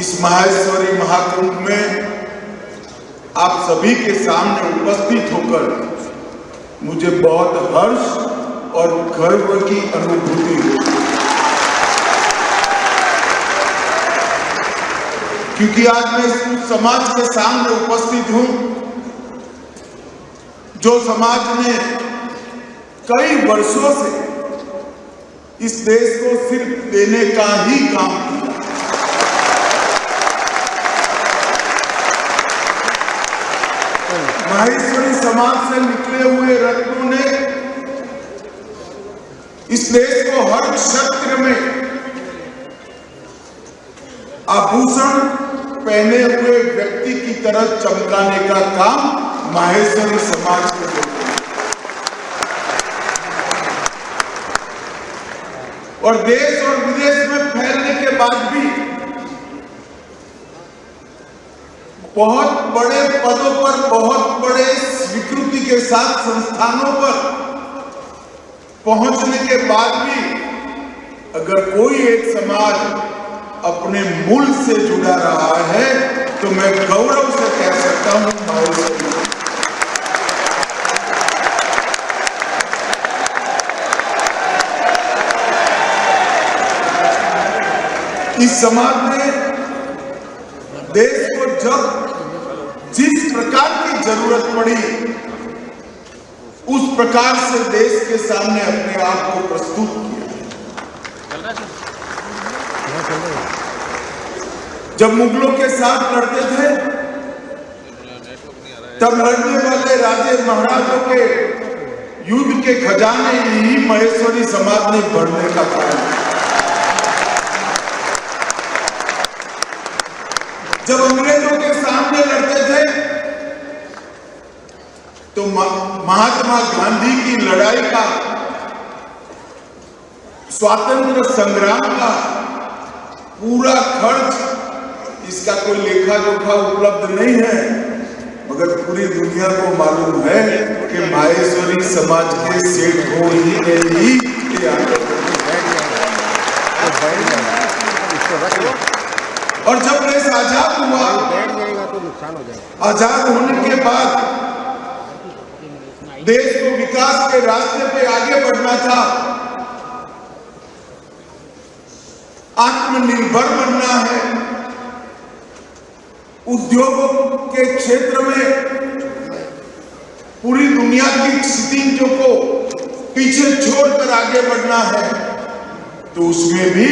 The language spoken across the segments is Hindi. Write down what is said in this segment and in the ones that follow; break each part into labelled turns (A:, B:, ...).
A: इस माहेश्वरी महाकुंभ में आप सभी के सामने उपस्थित होकर मुझे बहुत हर्ष और गर्व की अनुभूति हुई, क्योंकि आज मैं इस समाज के सामने उपस्थित हूं जो समाज ने कई वर्षों से इस देश को सिर्फ देने का ही काम किया। माहेश्वरी समाज से निकले हुए रत्नों ने इस देश को हर क्षेत्र में आभूषण पहने हुए व्यक्ति की तरह चमकाने का काम माहेश्वरी समाज के लोग, और देश और विदेश में फैलने के बाद भी बहुत बड़े पदों पर, बहुत बड़े स्वीकृति के साथ संस्थानों पर पहुंचने के बाद भी अगर कोई एक समाज अपने मूल से जुड़ा रहा है तो मैं गौरव से कह सकता हूं माहेश्वरी। इस समाज ने देश को जब जिस प्रकार की जरूरत पड़ी उस प्रकार से देश के सामने अपने आप को प्रस्तुत किया। जब मुगलों के साथ लड़ते थे तब लड़ने वाले राजे महाराजों के युद्ध के खजाने ही माहेश्वरी समाज ने भरने का कारण। जब अंग्रेजों के सामने लड़ते थे तो महात्मा गांधी की लड़ाई का, स्वातंत्र संग्राम का पूरा खर्च, इसका कोई लेखा जोखा उपलब्ध नहीं है, मगर पूरी दुनिया को मालूम है कि माहेश्वरी समाज के सेठों ही ने ही और जब देश आजाद हुआ, आजाद होने के बाद देश को विकास के रास्ते पे आगे बढ़ना था, आत्मनिर्भर बनना है, उद्योगों के क्षेत्र में पूरी दुनिया की क्षितिजों को पीछे छोड़कर आगे बढ़ना है, तो उसमें भी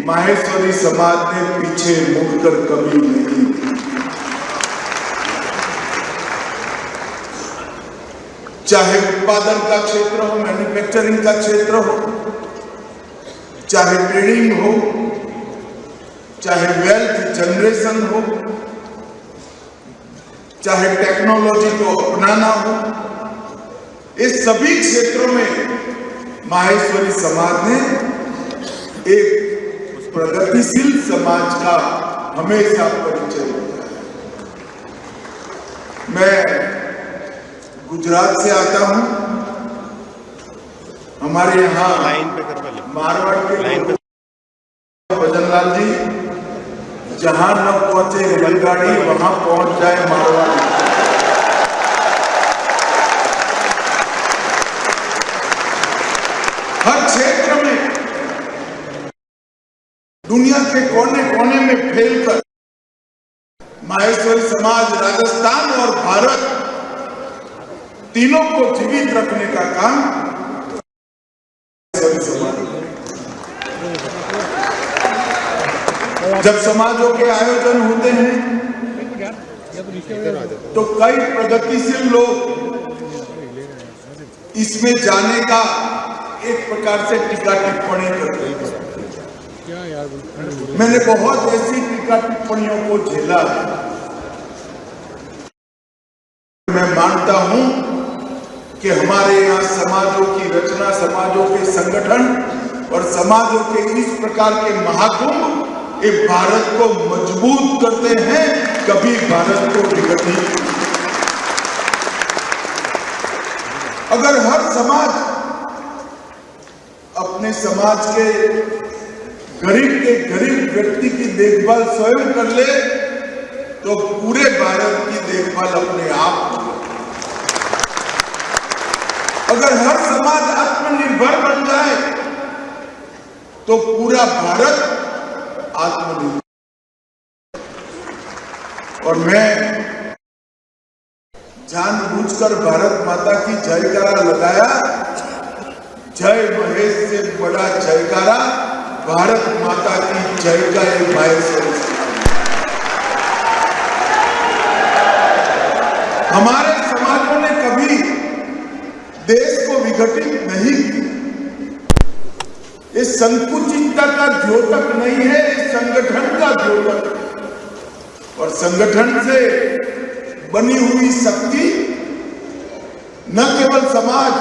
A: माहेश्वरी समाज ने पीछे मुड़कर कभी नहीं। चाहे उत्पादन का क्षेत्र हो, मैन्युफैक्चरिंग का क्षेत्र हो, चाहे ट्रेडिंग हो, चाहे वेल्थ जनरेशन हो, चाहे टेक्नोलॉजी को अपनाना हो, इस सभी क्षेत्रों में माहेश्वरी समाज ने एक प्रगतिशील समाज का हमेशा परिचय दिया है। मैं गुजरात से आता हूं, हमारे यहाँ मारवाड़ के भजनलाल जी जहां न पहुंचे रेलगाड़ी वहां पहुंच जाए मारवाड़। हर क्षेत्र में दुनिया के कोने कोने में फैलकर माहेश्वरी समाज राजस्थान और भारत तीनों को जीवित रखने का काम जब समाजों के आयोजन होते हैं तो कई प्रगतिशील लोग इसमें जाने का एक प्रकार से टीका टिप्पणी करते हैं। मैंने बहुत ऐसी टीका टिप्पणियों को झेला। मैं मानता हूं कि हमारे यहाँ समाजों की रचना, समाजों के संगठन और समाजों के इस प्रकार के महाकुंभ ये भारत को मजबूत करते हैं, कभी भारत को विघटित। अगर हर समाज अपने समाज के गरीब के गरीब व्यक्ति की देखभाल स्वयं कर ले तो पूरे भारत की देखभाल अपने आप हो। अगर हर समाज आत्मनिर्भर बन जाए तो पूरा भारत आत्मनिर्भर। और मैं जानबूझकर भारत माता की जयकारा लगाया। जय महेश से बड़ा जयकारा भारत माता की जय का एक माहेश्वरी। हमारे समाजों ने कभी देश को विघटित नहीं किया। ये संकुचितता का द्योतक नहीं है, ये संगठन का द्योतक है। और संगठन से बनी हुई शक्ति न केवल समाज,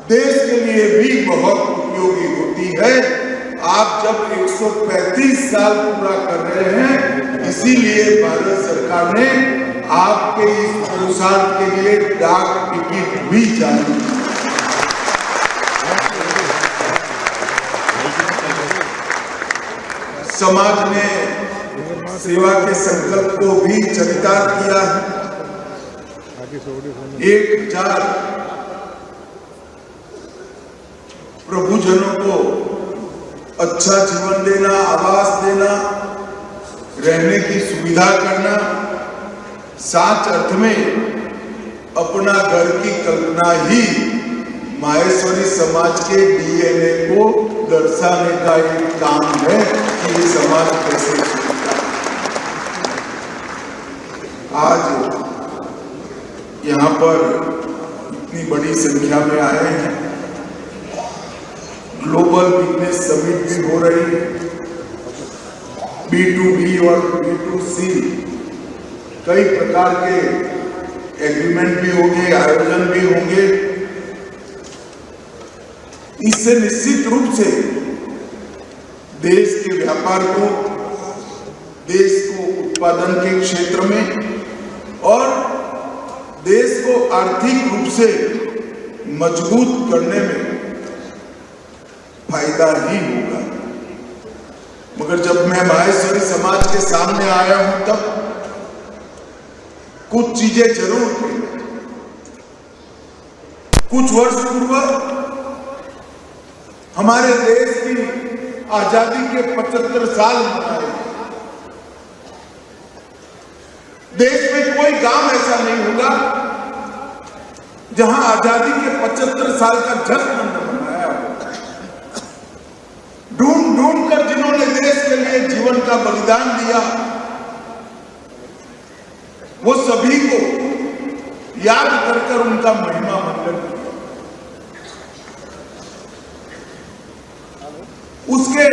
A: देश के लिए भी बहुत उपयोगी होती है। आप जब 135 साल पूरा कर रहे हैं, इसीलिए भारत सरकार ने आपके इस पुरुषार्थ के लिए डाक टिकट भी जारी की। समाज ने सेवा के संकल्प को भी चरितार्थ किया है। 1000 प्रभुजनों को अच्छा जीवन देना, आवास देना, रहने की सुविधा करना, साच अर्थ में अपना घर की कल्पना ही माहेश्वरी समाज के डीएनए को दर्शाने का एक काम है कि ये समाज कैसे चलता है। आज यहाँ पर इतनी बड़ी संख्या में आए हैं। ग्लोबल बिजनेस समिट भी हो रही है। B2B और B2C कई प्रकार के एग्रीमेंट भी होंगे, आयोजन भी होंगे। इससे निश्चित रूप से देश के व्यापार को, देश को उत्पादन के क्षेत्र में और देश को आर्थिक रूप से मजबूत करने में फायदा ही होगा। मगर जब मैं माहेश्वरी समाज के सामने आया हूं तब कुछ चीजें जरूर थी। कुछ वर्ष पूर्व हमारे देश की आजादी के 75 साल मनाए। देश में कोई गांव ऐसा नहीं होगा जहां आजादी के 75 साल का जश्न न मनाया हो। ढूंढ ढूंढ कर जिन्होंने देश के लिए जीवन का बलिदान दिया, वो सभी को याद कर कर उनका महिमा मंडन किया। उसके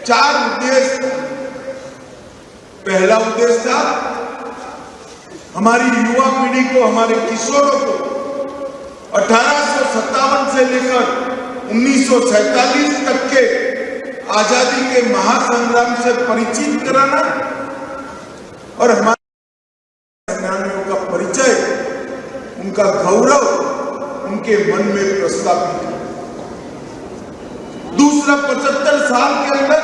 A: 4 उद्देश्य। पहला उद्देश्य था हमारी युवा पीढ़ी को, हमारे किशोरों को 1857 से लेकर 1947 तक के आजादी के महासंग्राम से परिचित कराना और हमारे सेनानियों का परिचय, उनका गौरव उनके मन में प्रस्तावित है। दूसरा, 75 साल के अंदर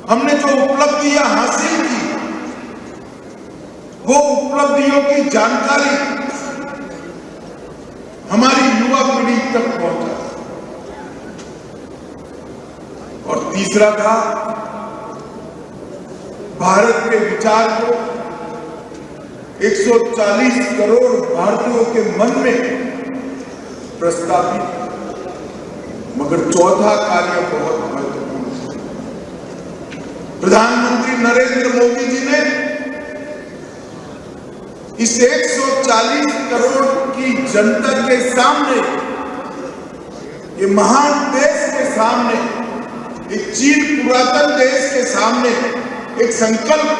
A: हमने जो उपलब्धियां हासिल की, वो उपलब्धियों की जानकारी हमारी युवा पीढ़ी तक पहुंचा। और तीसरा था भारत के विचार को 140 करोड़ भारतीयों के मन में प्रस्तावित। मगर चौथा कार्य बहुत महत्वपूर्ण है। प्रधानमंत्री नरेंद्र मोदी जी ने इस 140 करोड़ की जनता के सामने, ये महान देश के सामने, एक चीर पुरातन देश के सामने एक संकल्प,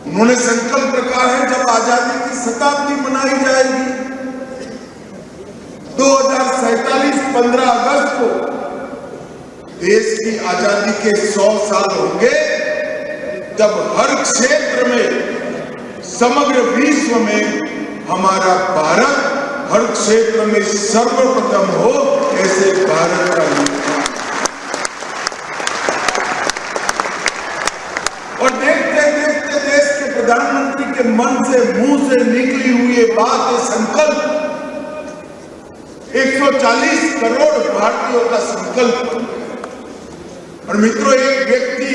A: उन्होंने संकल्प रखा है जब आजादी की शताब्दी मनाई जाएगी 2047 15 अगस्त को, देश की आजादी के 100 साल होंगे, जब हर क्षेत्र में, समग्र विश्व में हमारा भारत हर क्षेत्र में सर्वप्रथम हो। ऐसे भारत का निर्माण। और देखते देखते देश के प्रधानमंत्री के मन से, मुंह से निकली हुई ये बात, ये संकल्प 140 करोड़ भारतीयों का संकल्प। और मित्रों, एक व्यक्ति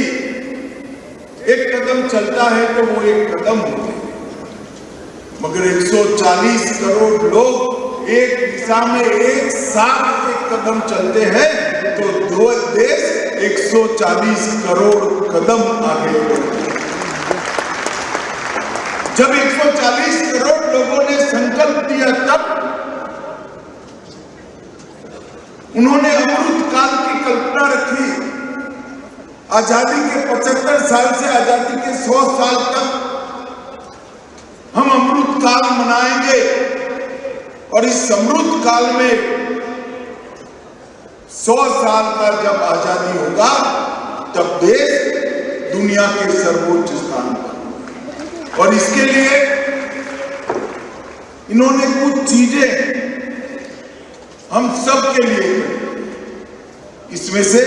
A: एक कदम चलता है तो वो एक कदम होते हैं, मगर 140 करोड़ लोग एक दिशा में एक साथ एक कदम चलते हैं तो दो देश 140 करोड़ कदम आगे बढ़ते हैं। जब 140 करोड़ लोगों ने संकल्प दिया, तब उन्होंने अमृत काल की कल्पना रखी। आजादी के 75 साल से आजादी के 100 साल तक हम अमृत काल मनाएंगे, और इस अमृत काल में 100 साल का जब आजादी होगा तब देश दुनिया के सर्वोच्च स्थान पर। और इसके लिए इन्होंने कुछ चीजें हम सब के लिए करी। इसमें से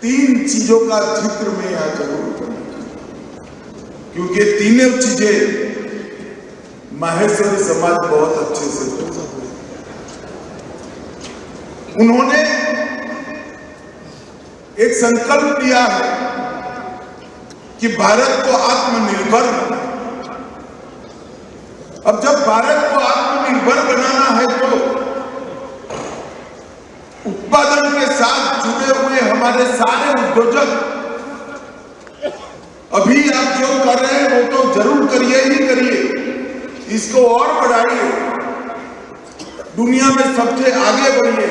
A: 3 चीजों का जिक्र मैं यहां जरूर करूंगा, क्योंकि तीनों चीजें माहेश्वरी समाज बहुत अच्छे से करता है। उन्होंने एक संकल्प लिया है कि भारत को आत्मनिर्भर बनाना। अब जब भारत को आत्मनिर्भर बनाना है तो उत्पादन के साथ जुड़े हुए हमारे सारे उद्योजक, अभी आप जो कर रहे हैं वो तो जरूर करिए ही करिए, इसको और बढ़ाइए, दुनिया में सबसे आगे बढ़िए,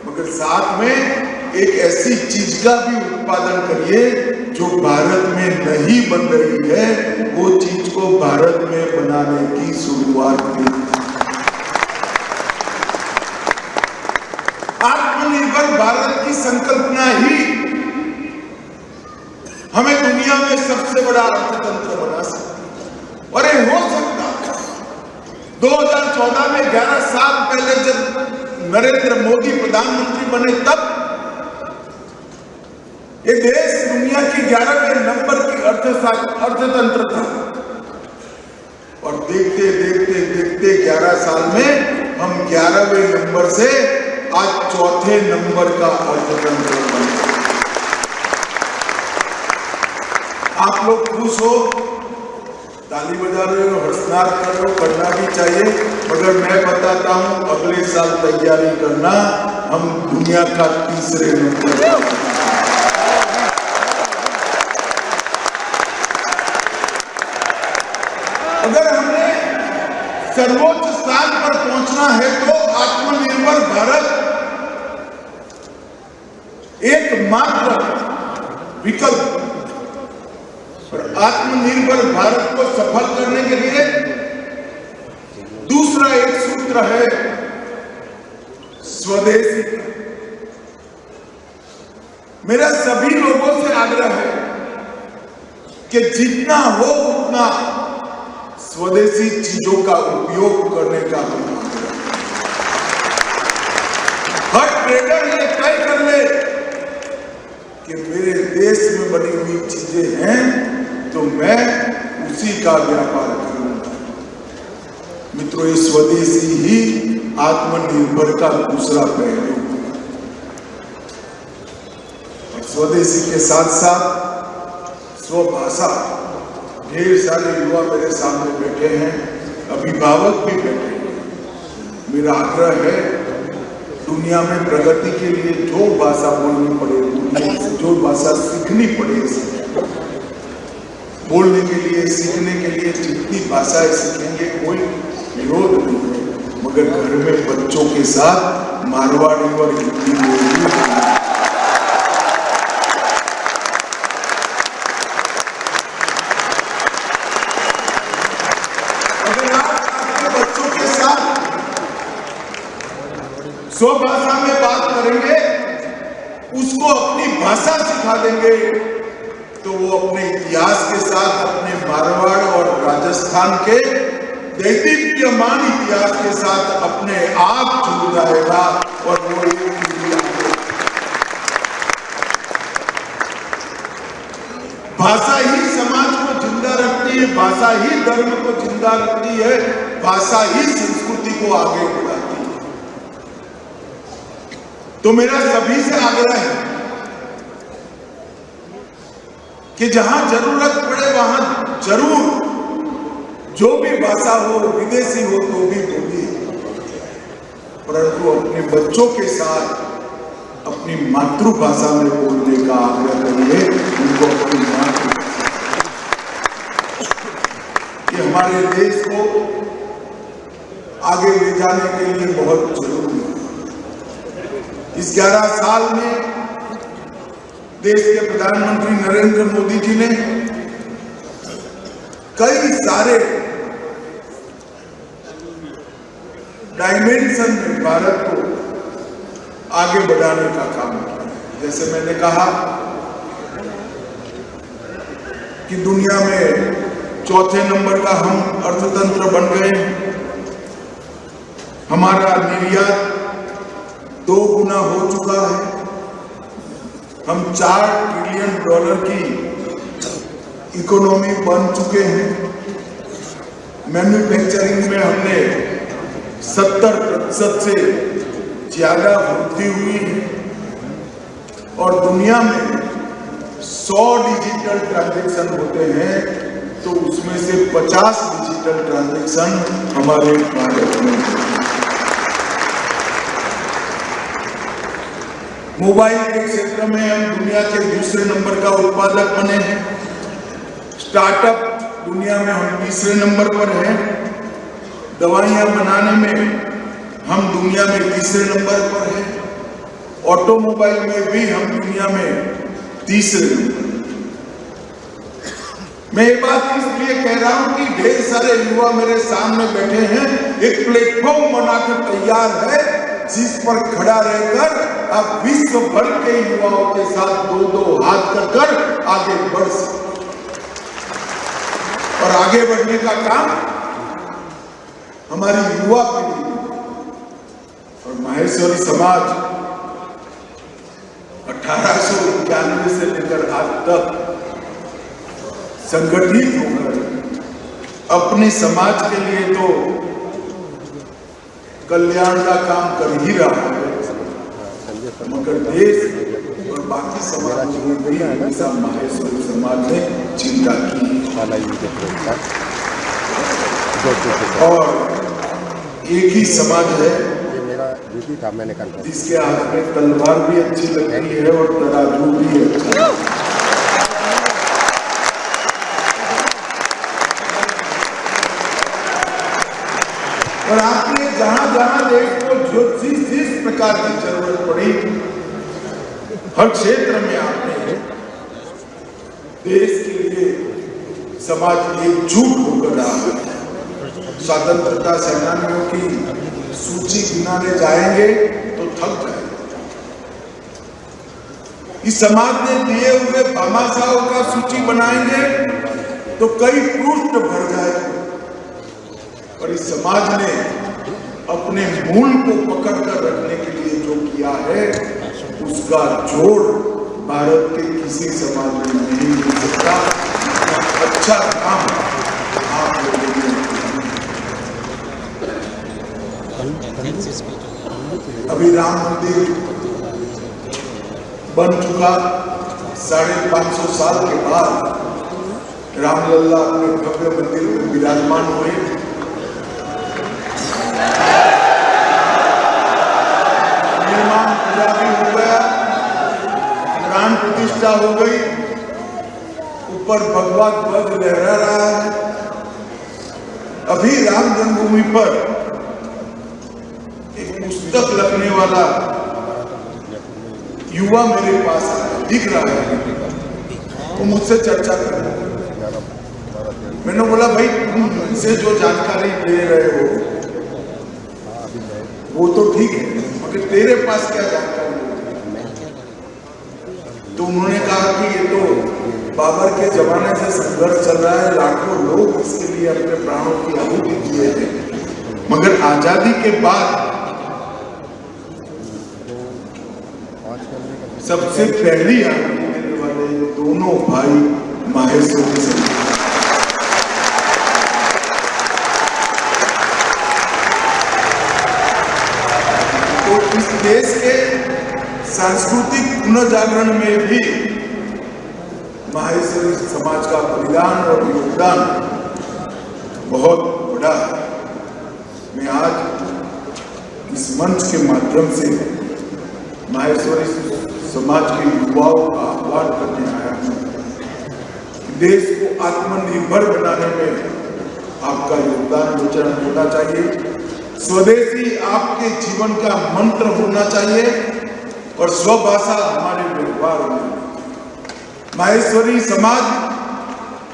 A: मगर साथ में एक ऐसी चीज का भी उत्पादन करिए जो भारत में नहीं बन रही है, वो चीज को भारत में बनाने की शुरुआत की। आत्मनिर्भर भारत की संकल्पना ही हमें दुनिया में सबसे बड़ा अर्थतंत्र बना सकती। और ये हो सकता 2014 में 11 साल पहले जब नरेंद्र मोदी प्रधानमंत्री बने, तब ये देश दुनिया की 11वें नंबर की अर्थतंत्र था, और देखते देखते देखते 11 साल में हम 11वें नंबर से आज 4थे नंबर का अर्थतंत्र बने। आप लोग खुश हो, ताली बजा रहे हो, हर्षनाद कर रहे हो, करना भी चाहिए, मगर मैं बताता हूं अगले साल तैयारी करना, हम दुनिया का 3रे नंबर। अगर हमने सर्वोच्च स्थान पर पहुंचना है तो आत्मनिर्भर भारत एकमात्र विकल्प। और आत्मनिर्भर भारत को सफल करने के लिए दूसरा एक सूत्र है स्वदेशी। मेरा सभी लोगों से आग्रह है कि जितना हो उतना स्वदेशी चीजों का उपयोग करने का हर ट्रेडर ये तय कर ले कि मेरे देश में बनी हुई चीजें हैं तो मैं उसी का व्यापार करूंगा। मित्रों, ये स्वदेशी ही आत्मनिर्भर का दूसरा पहलू। और स्वदेशी के साथ साथ स्वभाषा। ढेर सारे युवा मेरे सामने बैठे हैं, अभिभावक भी बैठे हैं। मेरा आग्रह है, दुनिया में प्रगति के लिए जो भाषा बोलनी पड़े, जो भाषा सीखनी पड़े, बोलने के लिए, सीखने के लिए जितनी भाषाएं सीखेंगे कोई विरोध नहीं है, मगर घर में बच्चों के साथ मारवाड़ी और हिंदी बोलनी। स्वभाषा में बात करेंगे, उसको अपनी भाषा सिखा देंगे, तो वो अपने इतिहास के साथ अपने मारवाड़ और राजस्थान के दैदीप्यमान इतिहास के साथ अपने आप जुड़ जाएगा। और वो एक इंडिया है। भाषा ही समाज को जिंदा रखती है, भाषा ही धर्म को जिंदा रखती है, भाषा ही संस्कृति को आगे बढ़ाती है। तो मेरा सभी से आग्रह है कि जहां जरूरत पड़े वहां जरूर जो भी भाषा हो, विदेशी हो तो भी बोलिए, परंतु अपने बच्चों के साथ अपनी मातृभाषा में बोलने का आग्रह करिए, उनको अपनी मातृभाषा। ये हमारे देश को आगे ले जाने के लिए बहुत जरूरी है। इस 11 साल में देश के प्रधानमंत्री नरेंद्र मोदी जी ने कई सारे डायमेंशन में भारत को आगे बढ़ाने का काम किया। जैसे मैंने कहा कि दुनिया में चौथे नंबर का हम अर्थतंत्र बन गए। हमारा निर्यात 2 गुना हो चुका है। हम $4 ट्रिलियन की इकोनॉमी बन चुके हैं। मैन्युफैक्चरिंग में हमने 70% से ज्यादा वृद्धि हुई है और दुनिया में 100 डिजिटल ट्रांजैक्शन होते हैं तो उसमें से 50 डिजिटल ट्रांजैक्शन हमारे भारत में है। मोबाइल के क्षेत्र में हम दुनिया के दूसरे नंबर का उत्पादक बने हैं। स्टार्टअप दुनिया में हम तीसरे नंबर पर हैं। दवाइयां बनाने में हम दुनिया में तीसरे नंबर पर हैं। ऑटोमोबाइल में भी हम दुनिया में तीसरे नंबर। मैं ये बात इसलिए कह रहा हूं कि ढेर सारे युवा मेरे सामने बैठे हैं। एक प्लेटफॉर्म बनाकर तैयार है जिस पर खड़ा रहकर आप विश्व भर के युवाओं के साथ 2-2 हाथ कर आगे बढ़ सकते। और आगे बढ़ने का काम हमारी युवा पीढ़ी और माहेश्वरी समाज 1891 से लेकर आज तक संगठित होकर अपने समाज के लिए तो कल्याण का काम कर ही रहा है, मगर देश और बाकी समाजों में भी हमेशा माहेश्वरी समाज ने चिंता की। और एक ही समाज है जिसके हाथ में तलवार भी अच्छी लगती है और तराजू भी अच्छा। और आपने जहां जहां देश को जिस प्रकार की जरूरत पड़ी, हर क्षेत्र में आपने देश के लिए समाज एकजुट होकर रहा है। स्वतंत्रता सेनानियों की सूची गिनाने जाएंगे तो थक जाएंगे। इस समाज ने दिए हुए भामाशाहों का सूची बनाएंगे तो कई पृष्ठ भर जाएंगे। और इस समाज ने अपने मूल को पकड़ कर रखने के लिए जो किया है उसका जोड़ भारत के किसी समाज में नहीं मिल सकता। अच्छा काम आप लोगों ने अभी राम मंदिर बन चुका। 550 साल के बाद रामलला अपने भव्य मंदिर में विराजमान हुए। निर्माण पूरा भी हो गया, प्राण प्रतिष्ठा हो गई, ऊपर भगवा ध्वज लहरा रहा है। अभी राम जन्मभूमि पर एक पुस्तक लिखने वाला युवा मेरे पास आया, दिख रहा है, वो मुझसे चर्चा कर रहा है। मैंने बोला भाई तुम मुझसे जो जानकारी दे रहे हो वो तो ठीक है, मगर तेरे पास क्या जानकारी है? तो उन्होंने कहा कि ये तो बाबर के जमाने से संघर्ष चल रहा है, लाखों लोग इसके लिए अपने प्राणों की आहुति दिए थे, मगर आजादी के बाद सबसे पहली आहुति देने वाले दोनों भाई माहेश्वरी समाज। तो इस देश के सांस्कृतिक पुनर्जागरण में भी माहेश्वरी समाज का बलिदान और योगदान बहुत बड़ा है। मैं आज इस मंच के माध्यम से माहेश्वरी समाज के युवाओं का आह्वान करने आया हूँ। देश को आत्मनिर्भर बनाने में आपका योगदान होना चाहिए। स्वदेशी आपके जीवन का मंत्र होना चाहिए और स्वभाषा हमारे व्यवहार में। माहेश्वरी समाज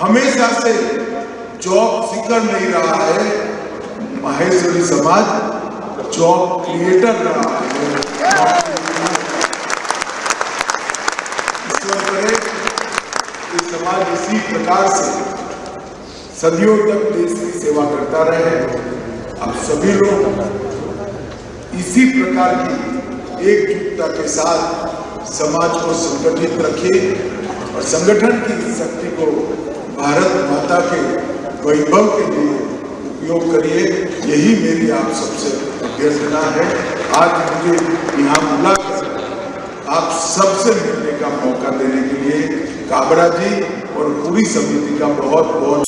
A: हमेशा से जॉब सीकर नहीं रहा है, माहेश्वरी समाज जॉब क्रिएटर रहा है। ईश्वर करे कि समाज इसी प्रकार से सदियों तक देश की सेवा करता रहे। आप सभी लोग इसी प्रकार की एकजुटता के साथ समाज को संगठित रखिए और संगठन की शक्ति को भारत माता के वैभव के लिए उपयोग करिए। यही मेरी आप सबसे अभ्यर्थना है। आज मुझे यहाँ बुलाकर आप सबसे मिलने का मौका देने के लिए काबरा जी और पूरी समिति का बहुत बहुत